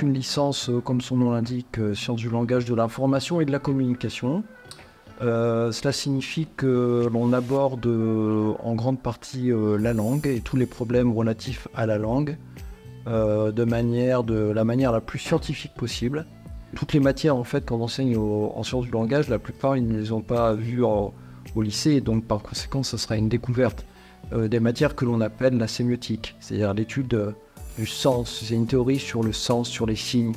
une licence, comme son nom l'indique, sciences du langage, de l'information et de la communication. Cela signifie que l'on aborde en grande partie la langue et tous les problèmes relatifs à la langue de la manière la plus scientifique possible. Toutes les matières en fait qu'on enseigne en sciences du langage, la plupart ils ne les ont pas vues au lycée, et donc par conséquent ça sera une découverte. Des matières que l'on appelle la sémiotique, c'est-à-dire l'étude du sens. C'est une théorie sur le sens, sur les signes,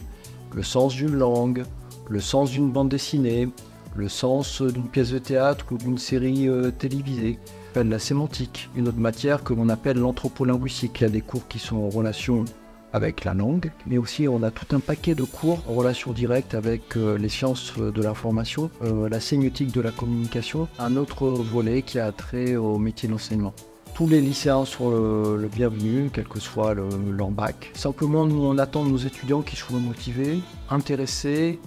le sens d'une langue, le sens d'une bande dessinée, le sens d'une pièce de théâtre ou d'une série télévisée. On appelle la sémantique, une autre matière que l'on appelle l'anthropolinguistique. Il y a des cours qui sont en relation avec la langue, mais aussi on a tout un paquet de cours en relation directe avec les sciences de l'information, la sémiotique de la communication, un autre volet qui a trait au métier de l'enseignement. Tous les lycéens sont le bienvenu, quel que soit leur bac. Simplement, nous on attend de nos étudiants qu'ils soient motivés, intéressés,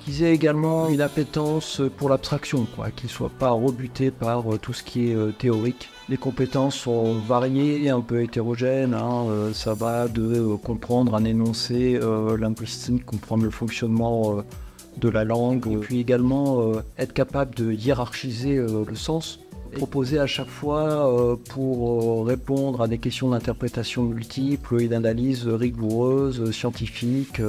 qu'ils aient également une appétence pour l'abstraction, qu'ils ne soient pas rebutés par tout ce qui est théorique. Les compétences sont variées et un peu hétérogènes, ça va de comprendre un énoncé linguistique, comprendre le fonctionnement de la langue, et puis également être capable de hiérarchiser le sens, proposer à chaque fois pour répondre à des questions d'interprétation multiples et d'analyse rigoureuse, scientifique,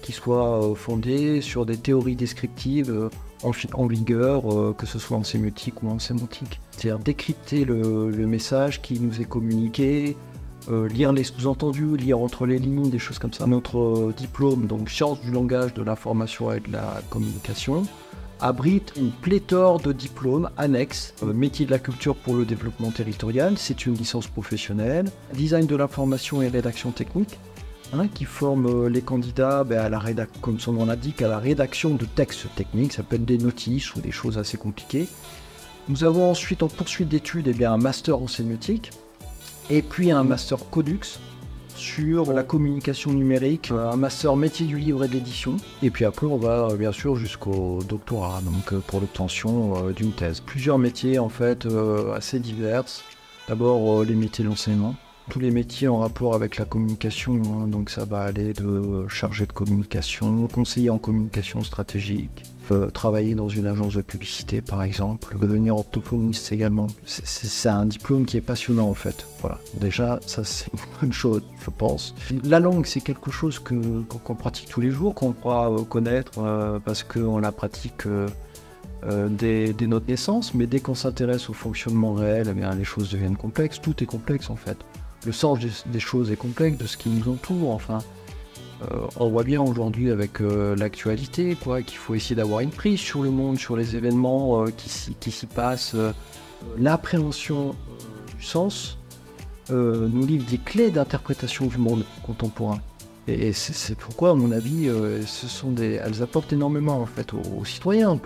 qui soient fondées sur des théories descriptives en vigueur, que ce soit en sémiotique ou en sémantique. C'est-à-dire décrypter le message qui nous est communiqué, lire les sous-entendus, lire entre les lignes, des choses comme ça. Notre diplôme, donc sciences du langage, de l'information et de la communication, abrite une pléthore de diplômes annexes. Métier de la culture pour le développement territorial, c'est une licence professionnelle. Design de l'information et rédaction technique, qui forme les candidats comme son nom l'indique, à la rédaction de textes techniques, ça peut être des notices ou des choses assez compliquées. Nous avons ensuite, en poursuite d'études, un master en sémiotique, et puis un master Codux sur la communication numérique, un master métier du livre et de l'édition, et puis après on va bien sûr jusqu'au doctorat, donc pour l'obtention d'une thèse. Plusieurs métiers en fait assez divers. D'abord les métiers de l'enseignement. Tous les métiers en rapport avec la communication, donc ça va aller de chargé de communication, conseiller en communication stratégique, travailler dans une agence de publicité par exemple, devenir orthophoniste également. C'est un diplôme qui est passionnant en fait. Voilà, déjà ça c'est une bonne chose je pense. La langue c'est quelque chose qu'on pratique tous les jours, qu'on croit connaître parce qu'on la pratique dès notre naissance, mais dès qu'on s'intéresse au fonctionnement réel, les choses deviennent complexes, tout est complexe en fait. Le sens des choses est complexe, de ce qui nous entoure, enfin. On voit bien aujourd'hui avec l'actualité, qu'il faut essayer d'avoir une prise sur le monde, sur les événements qui s'y passent. L'appréhension du sens nous livre des clés d'interprétation du monde contemporain. Et c'est pourquoi, à mon avis, elles apportent énormément en fait aux citoyens,